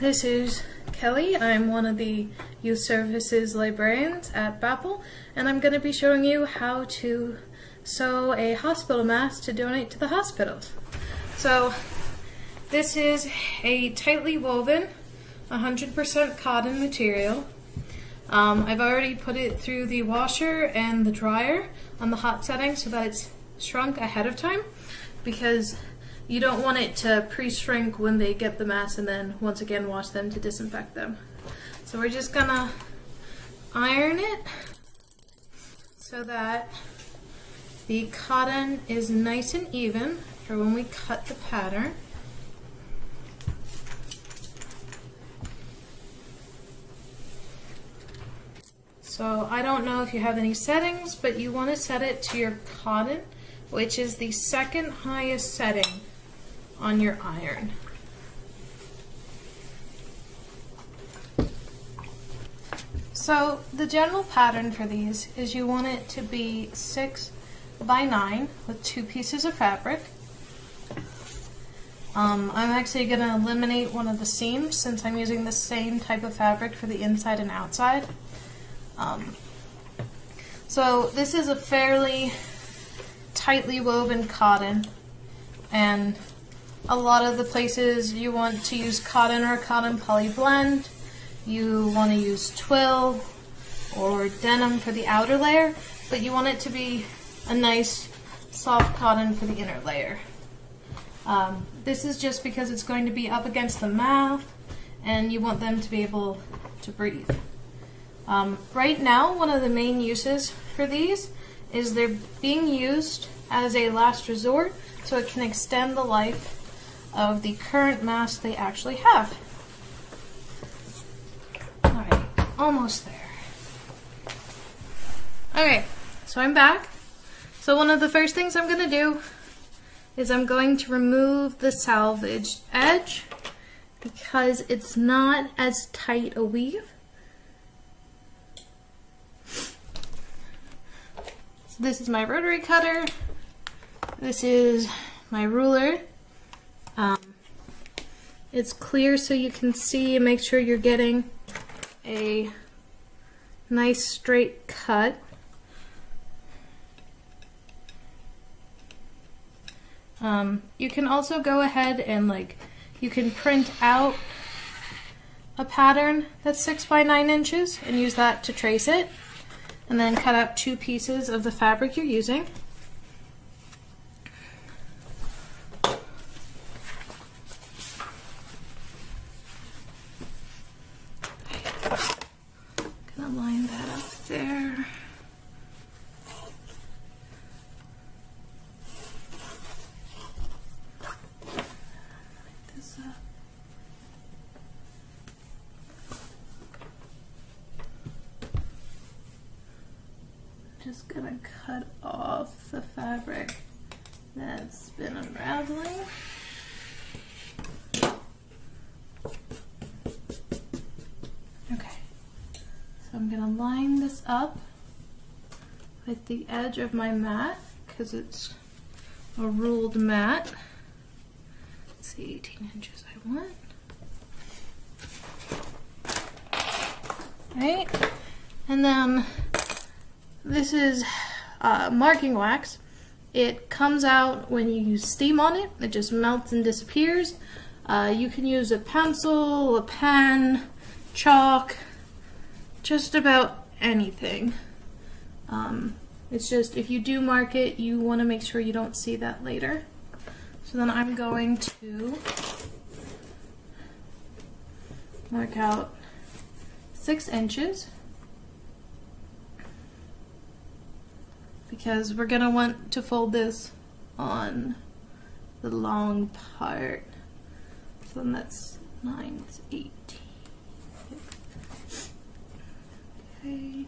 This is Kelly. I'm one of the Youth Services librarians at BAPL, and I'm going to be showing you how to sew a hospital mask to donate to the hospitals. So this is a tightly woven 100% cotton material. I've already put it through the washer and the dryer on the hot setting so that it's shrunk ahead of time, because you don't want it to pre-shrink when they get the mask and then once again wash them to disinfect them. So we're just gonna iron it so that the cotton is nice and even for when we cut the pattern. So I don't know if you have any settings, but you want to set it to your cotton, which is the second highest setting on your iron. So the general pattern for these is you want it to be 6 by 9 with 2 pieces of fabric. I'm actually going to eliminate one of the seams since I'm using the same type of fabric for the inside and outside. So this is a fairly tightly woven cotton, and a lot of the places you want to use cotton or cotton poly blend. You want to use twill or denim for the outer layer, but you want it to be a nice soft cotton for the inner layer. This is just because it's going to be up against the mouth and you want them to be able to breathe. Right now, one of the main uses for these is they're being used as a last resort, so it can extend the life of the current mask they actually have. Alright, almost there. Okay, so I'm back. So one of the first things I'm going to do is I'm going to remove the salvaged edge because it's not as tight a weave. So this is my rotary cutter. This is my ruler. It's clear so you can see and make sure you're getting a nice straight cut. You can also go ahead and you can print out a pattern that's 6 by 9 inches and use that to trace it, and then cut out 2 pieces of the fabric you're using. Gonna line that up there. Line this up. Just gonna cut off the fabric that's been unraveling. Okay, so I'm gonna line this up with the edge of my mat because it's a ruled mat. Let's see, 18 inches I want. Right, and then this is marking wax. It comes out when you use steam on it. It just melts and disappears. You can use a pencil, a pen, chalk, just about anything. It's just if you do mark it, you want to make sure you don't see that later. So then I'm going to mark out 6 inches. Because we're going to want to fold this on the long part. So then that's 9 is 18. Okay.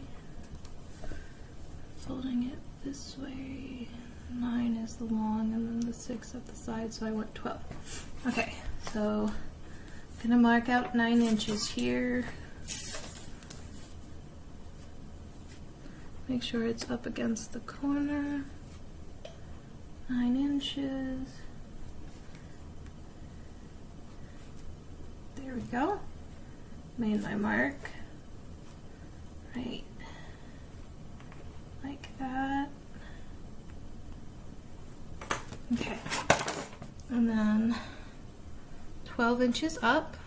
Folding it this way. 9 is the long and then the 6 at the side, so I want 12. Okay, so I'm going to mark out 9 inches here. Make sure it's up against the corner. 9 inches. There There we go. Made my mark. Right. Like that. Okay. And then 12 inches up.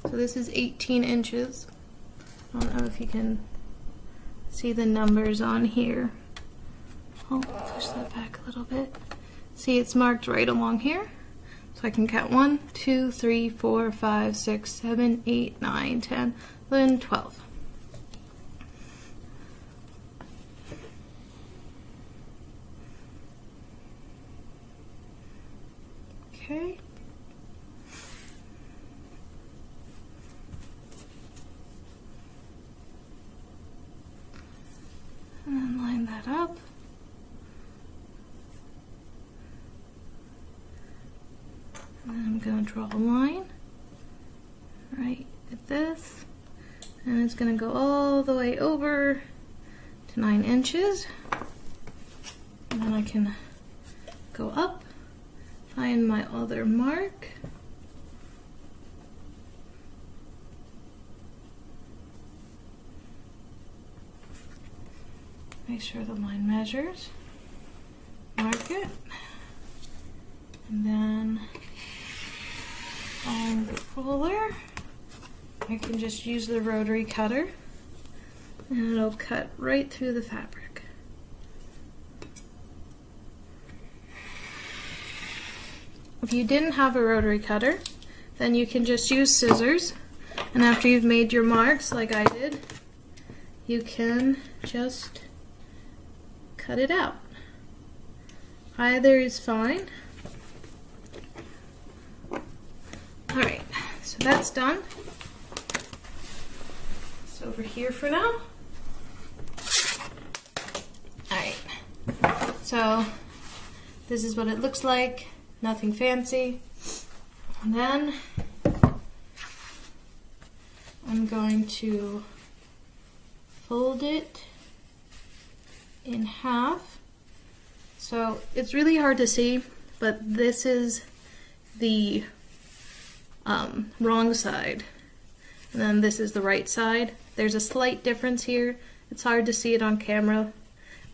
So this is 18 inches. I don't know if you can see the numbers on here. I'll push that back a little bit. See, it's marked right along here. So I can count 1, 2, 3, 4, 5, 6, 7, 8, 9, 10, 11, 12. Okay. And then line that up. And then I'm going to draw a line right at this. And it's going to go all the way over to 9 inches. And then I can go up, find my other mark. Make sure the line measures, mark it, and then on the ruler, I can just use the rotary cutter and it'll cut right through the fabric. If you didn't have a rotary cutter, then you can just use scissors, and after you've made your marks like I did, you can just cut it out. Either is fine. Alright, so that's done. It's over here for now. Alright, so this is what it looks like. Nothing fancy. And then I'm going to fold it in half. So it's really hard to see, but this is the wrong side, and then this is the right side. There's a slight difference here. It's hard to see it on camera,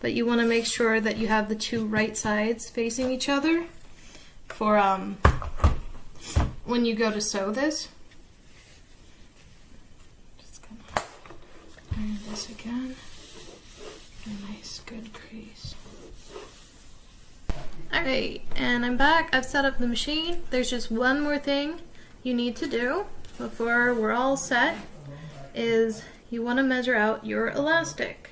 but you want to make sure that you have the two right sides facing each other for when you go to sew this. Just gonna iron this again. A nice good crease. Alright, and I'm back. I've set up the machine. There's just one more thing you need to do before we're all set, is you want to measure out your elastic.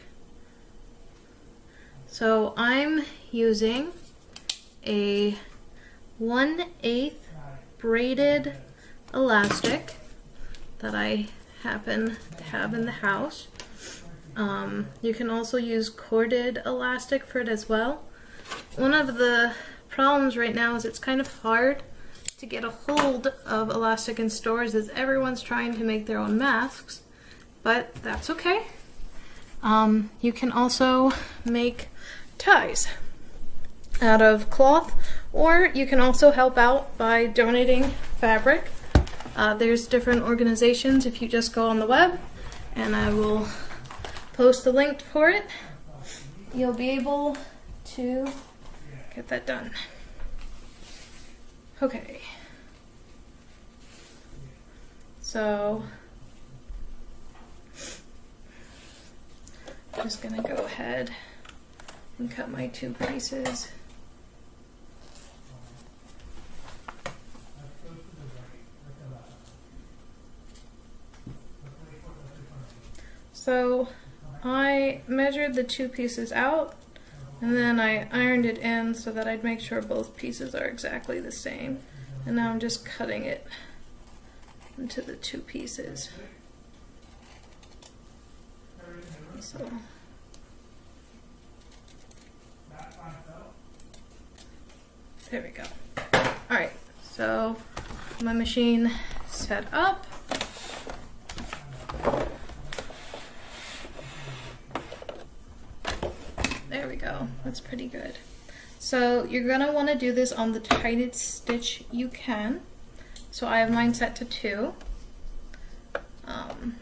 So I'm using a 1/8 braided elastic that I happen to have in the house. You can also use corded elastic for it as well. One of the problems right now is it's kind of hard to get a hold of elastic in stores, as everyone's trying to make their own masks, but that's okay. You can also make ties out of cloth, or you can also help out by donating fabric. There's different organizations. If you just go on the web, and I will post the link for it, you'll be able to get that done. Okay. So I'm just gonna go ahead and cut my two pieces. So I measured the two pieces out, and then I ironed it in so that I'd make sure both pieces are exactly the same. And now I'm just cutting it into the two pieces. So there we go. Alright, so my machine set up. There we go. That's pretty good. So you're going to want to do this on the tightest stitch you can. So I have mine set to 2. And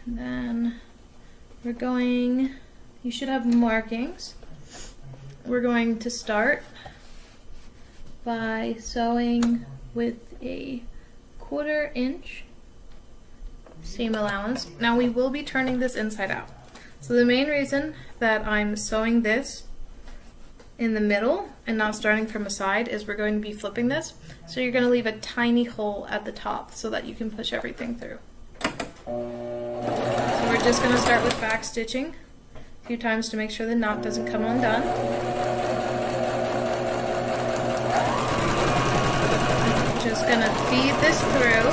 then we're going, you should have markings. We're going to start by sewing with a 1/4 inch seam allowance. Now we will be turning this inside out. So the main reason that I'm sewing this in the middle and not starting from a side is we're going to be flipping this. So you're going to leave a tiny hole at the top so that you can push everything through. So we're just going to start with back stitching a few times to make sure the knot doesn't come undone. Just going to feed this through.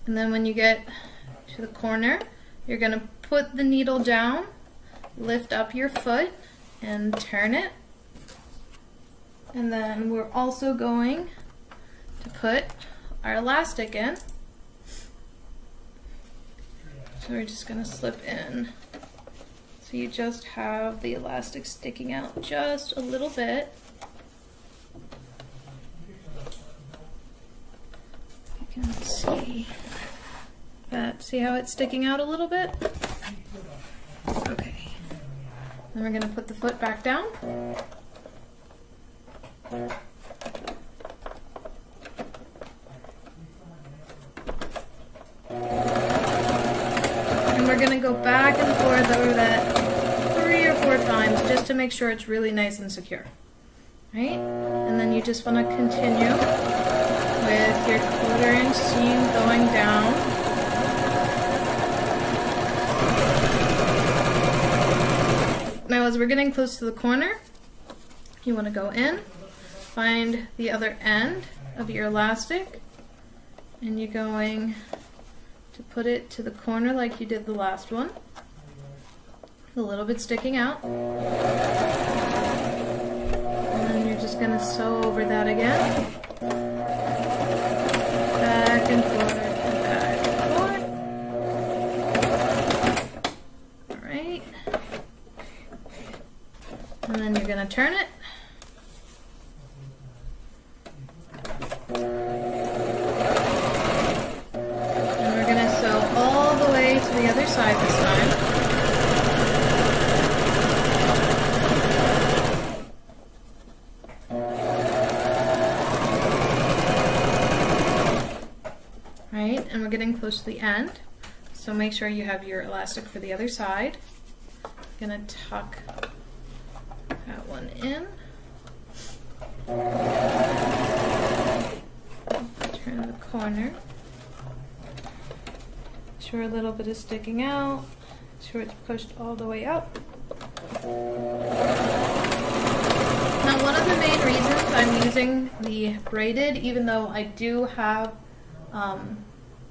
And then when you get to the corner, you're going to put the needle down, lift up your foot, and turn it. And then we're also going to put our elastic in. So we're just going to slip in. So you just have the elastic sticking out just a little bit. You can see that. See how it's sticking out a little bit? Okay. Then we're going to put the foot back down. And we're going to go back and forth over that 3 or 4 times just to make sure it's really nice and secure. Right? And then you just want to continue with your 1/4 inch seam going down. Now as we're getting close to the corner, you want to go in, find the other end of your elastic, and you're going to put it to the corner like you did the last one, a little bit sticking out. And then you're just going to sew over that again. Back and forth and back and forth. Alright. And then you're going to turn it. And we're going to sew all the way to the other side this time. Right, and we're getting close to the end. So make sure you have your elastic for the other side. I'm going to tuck that one in. Turn the corner. Make sure a little bit is sticking out. Make sure it's pushed all the way up. Now one of the main reasons I'm using the braided, even though I do have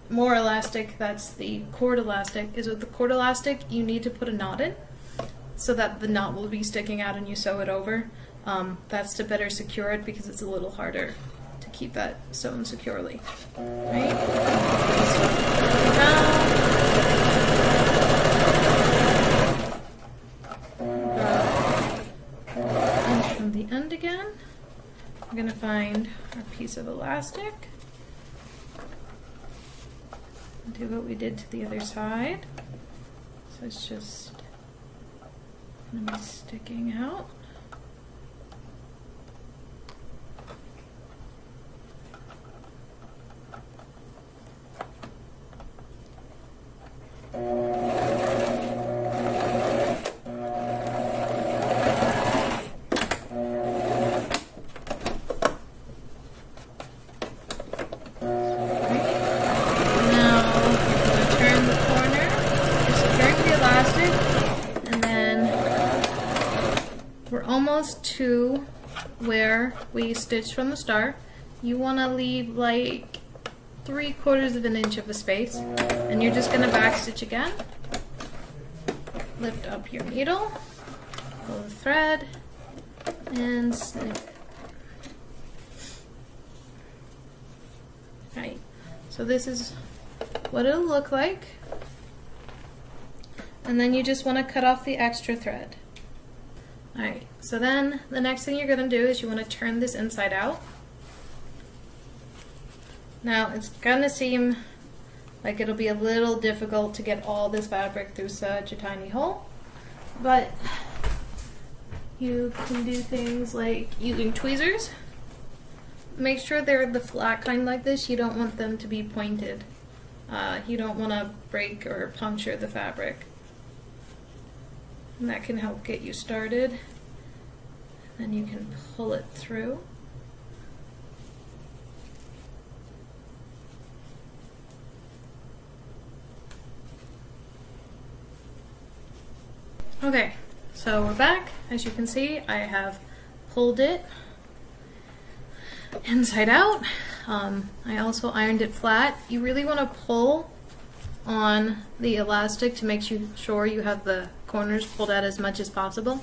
more elastic, that's the cord elastic, is with the cord elastic you need to put a knot in so that the knot will be sticking out and you sew it over. That's to better secure it because it's a little harder to keep that sewn securely. Right? And from the end again, we're going to find our piece of elastic. Do what we did to the other side. So it's just going to be sticking out. Almost to where we stitched from the start. You want to leave like 3/4 of an inch of a space, and you're just going to back stitch again. Lift up your needle, pull the thread, and snip it. Right, so this is what it'll look like, and then you just want to cut off the extra thread. Alright, so then the next thing you're going to do is you want to turn this inside out. Now it's going to seem like it'll be a little difficult to get all this fabric through such a tiny hole, but you can do things like using tweezers. Make sure they're the flat kind like this. You don't want them to be pointed. You don't want to break or puncture the fabric. And that can help get you started. Then you can pull it through. Okay, so we're back. As you can see, I have pulled it inside out. I also ironed it flat. You really want to pull on the elastic to make sure you have the corners pulled out as much as possible.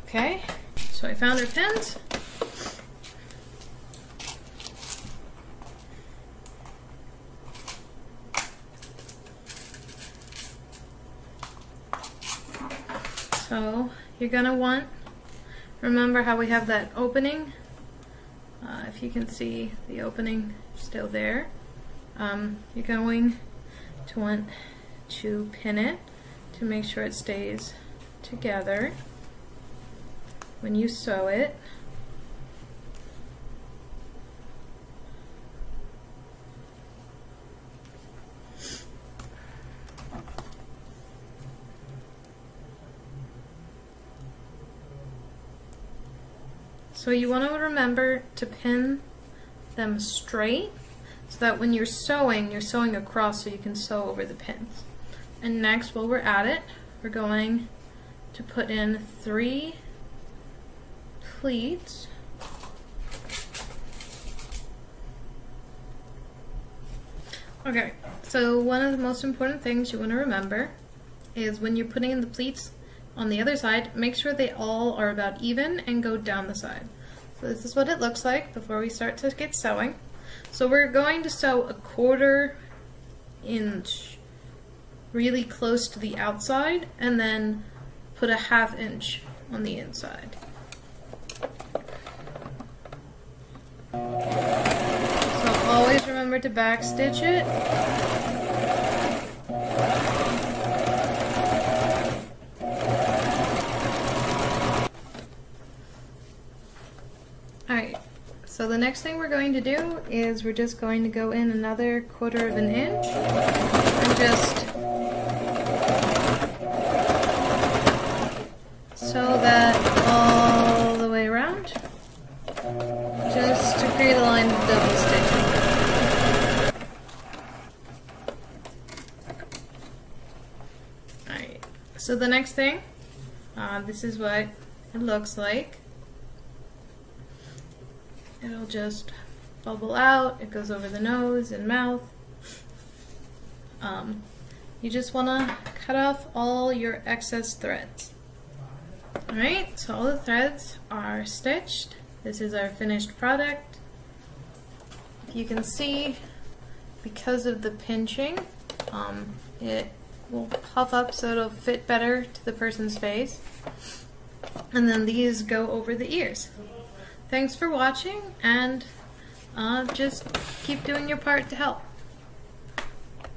Okay, so I found our pins. So you're gonna want, remember how we have that opening? If you can see the opening still there, you're going to want to pin it to make sure it stays together when you sew it. So you want to remember to pin them straight so that when you're sewing across so you can sew over the pins. And next, while we're at it, we're going to put in 3 pleats. Okay, so one of the most important things you want to remember is when you're putting in the pleats on the other side, make sure they all are about even and go down the side. So this is what it looks like before we start to get sewing. So we're going to sew a 1/4 inch really close to the outside and then put a 1/2 inch on the inside. So always remember to back stitch it. Alright, so the next thing we're going to do is we're just going to go in another 1/4 inch and just sew that all the way around, just to create a line of double stitching. Alright, so the next thing, this is what it looks like. It'll just bubble out, it goes over the nose and mouth. You just want to cut off all your excess threads. Alright, so all the threads are stitched. This is our finished product. If you can see, because of the pinching, it will puff up so it'll fit better to the person's face. And then these go over the ears. Thanks for watching, and just keep doing your part to help.